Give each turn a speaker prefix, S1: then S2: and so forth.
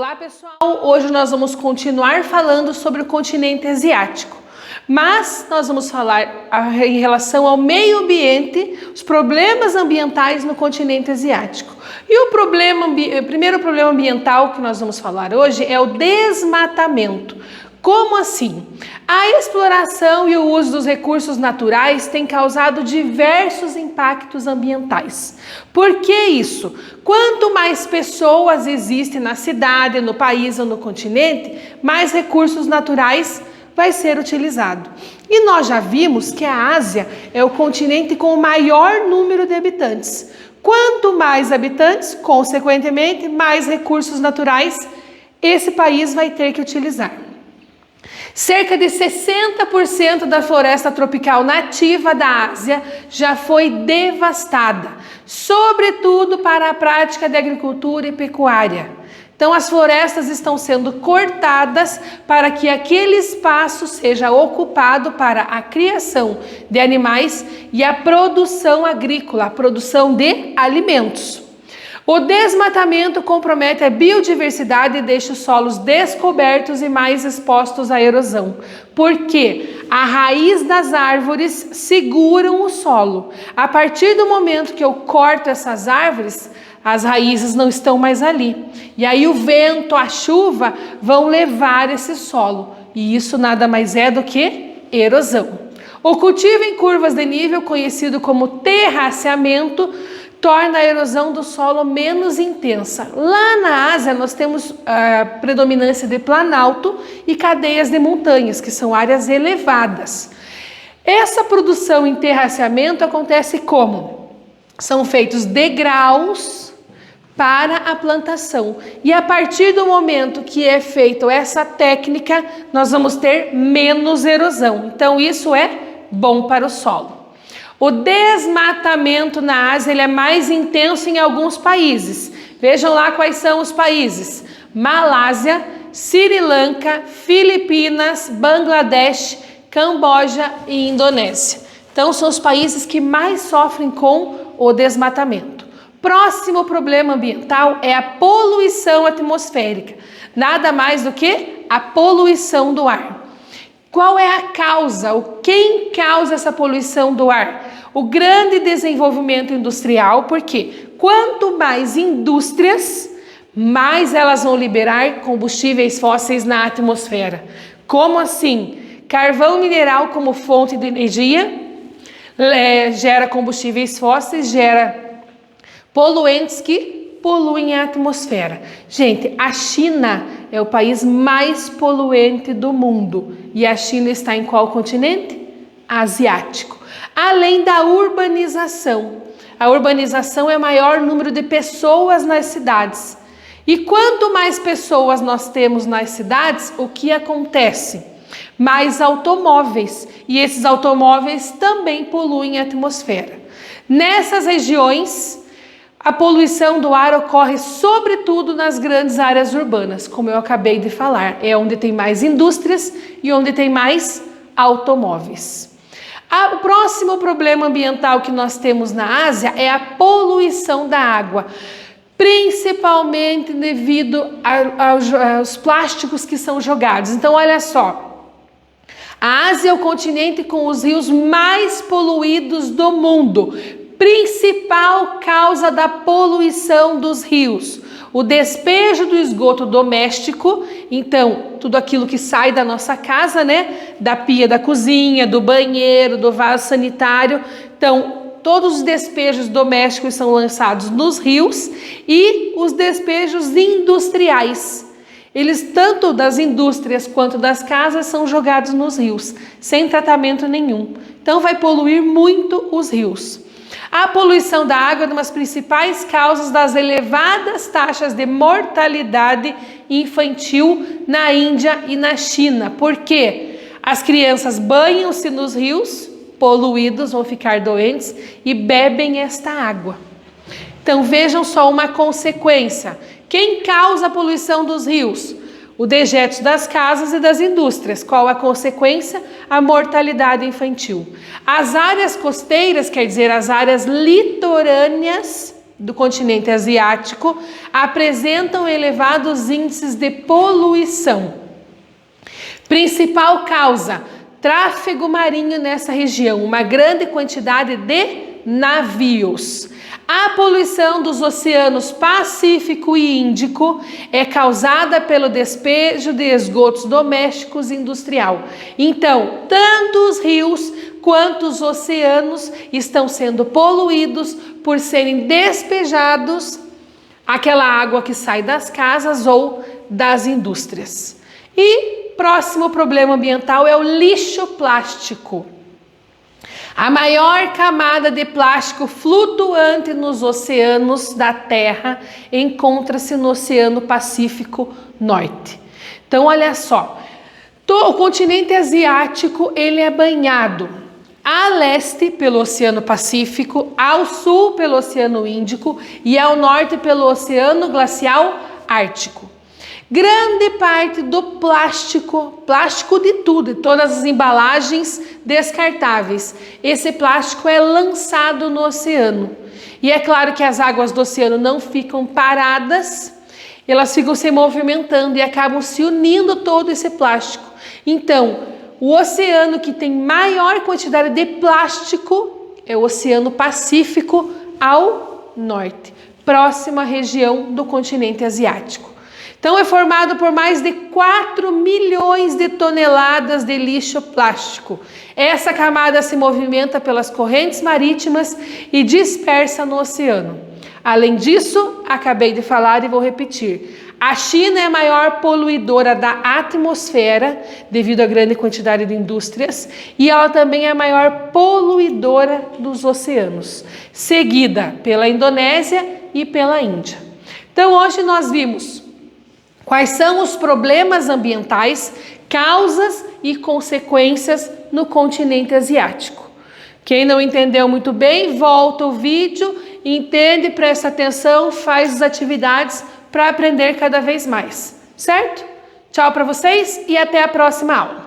S1: Olá pessoal, hoje nós vamos continuar falando sobre o continente asiático, mas nós vamos falar em relação ao meio ambiente, os problemas ambientais no continente asiático. E o primeiro problema ambiental que nós vamos falar hoje é o desmatamento. Como assim? A exploração e o uso dos recursos naturais tem causado diversos impactos ambientais. Por que isso? Quanto mais pessoas existem na cidade, no país ou no continente, mais recursos naturais vai ser utilizado. E nós já vimos que a Ásia é o continente com o maior número de habitantes. Quanto mais habitantes, consequentemente, mais recursos naturais esse país vai ter que utilizar. Cerca de 60% da floresta tropical nativa da Ásia já foi devastada, sobretudo para a prática de agricultura e pecuária. Então, as florestas estão sendo cortadas para que aquele espaço seja ocupado para a criação de animais e a produção agrícola, a produção de alimentos. O desmatamento compromete a biodiversidade e deixa os solos descobertos e mais expostos à erosão, porque a raiz das árvores seguram o solo. A partir do momento que eu corto essas árvores, as raízes não estão mais ali. E aí o vento, a chuva vão levar esse solo. E isso nada mais é do que erosão. O cultivo em curvas de nível, conhecido como terraceamento, torna a erosão do solo menos intensa. Lá na Ásia nós temos a predominância de planalto e cadeias de montanhas, que são áreas elevadas. Essa produção em terraceamento acontece como? São feitos degraus para a plantação. E a partir do momento que é feita essa técnica, nós vamos ter menos erosão. Então isso é bom para o solo. O desmatamento na Ásia ele é mais intenso em alguns países. Vejam lá quais são os países: Malásia, Sri Lanka, Filipinas, Bangladesh, Camboja e Indonésia. Então são os países que mais sofrem com o desmatamento. Próximo problema ambiental é a poluição atmosférica. Nada mais do que a poluição do ar. Qual é a causa? Quem causa essa poluição do ar? O grande desenvolvimento industrial, porque quanto mais indústrias, mais elas vão liberar combustíveis fósseis na atmosfera. Como assim? Carvão mineral como fonte de energia gera combustíveis fósseis, gera poluentes que poluem a atmosfera. Gente, a China é o país mais poluente do mundo. E a China está em qual continente? Asiático. Além da urbanização. A urbanização é o maior número de pessoas nas cidades. E quanto mais pessoas nós temos nas cidades, o que acontece? Mais automóveis. E esses automóveis também poluem a atmosfera. Nessas regiões, a poluição do ar ocorre sobretudo nas grandes áreas urbanas, como eu acabei de falar. É onde tem mais indústrias e onde tem mais automóveis. O próximo problema ambiental que nós temos na Ásia é a poluição da água, principalmente devido aos plásticos que são jogados. Então, olha só, a Ásia é o continente com os rios mais poluídos do mundo. Principal causa da poluição dos rios, o despejo do esgoto doméstico, então tudo aquilo que sai da nossa casa, né, da pia da cozinha, do banheiro, do vaso sanitário, então todos os despejos domésticos são lançados nos rios e os despejos industriais. Eles, tanto das indústrias quanto das casas, são jogados nos rios, sem tratamento nenhum. Então vai poluir muito os rios. A poluição da água é uma das principais causas das elevadas taxas de mortalidade infantil na Índia e na China. Por quê? As crianças banham-se nos rios poluídos, vão ficar doentes e bebem esta água. Então vejam só uma consequência. Quem causa a poluição dos rios? O dejetos das casas e das indústrias. Qual a consequência? A mortalidade infantil. As áreas costeiras, quer dizer, as áreas litorâneas, do continente asiático apresentam elevados índices de poluição. Principal causa: tráfego marinho nessa região, uma grande quantidade de navios. A poluição dos oceanos Pacífico e Índico é causada pelo despejo de esgotos domésticos e industrial. Então, tanto os rios quanto os oceanos estão sendo poluídos por serem despejados aquela água que sai das casas ou das indústrias. E próximo problema ambiental é o lixo plástico. A maior camada de plástico flutuante nos oceanos da Terra encontra-se no Oceano Pacífico Norte. Então, olha só, o continente asiático ele é banhado a leste pelo Oceano Pacífico, ao sul pelo Oceano Índico e ao norte pelo Oceano Glacial Ártico. Grande parte do plástico de tudo, de todas as embalagens descartáveis, esse plástico é lançado no oceano. E é claro que as águas do oceano não ficam paradas, elas ficam se movimentando e acabam se unindo todo esse plástico. Então, o oceano que tem maior quantidade de plástico é o Oceano Pacífico ao norte, próxima região do continente asiático. Então, é formado por mais de 4 milhões de toneladas de lixo plástico. Essa camada se movimenta pelas correntes marítimas e dispersa no oceano. Além disso, acabei de falar e vou repetir. A China é a maior poluidora da atmosfera devido à grande quantidade de indústrias e ela também é a maior poluidora dos oceanos, seguida pela Indonésia e pela Índia. Então, hoje nós vimos quais são os problemas ambientais, causas e consequências no continente asiático. Quem não entendeu muito bem, volta o vídeo, entende, presta atenção, faz as atividades para aprender cada vez mais, certo? Tchau para vocês e até a próxima aula.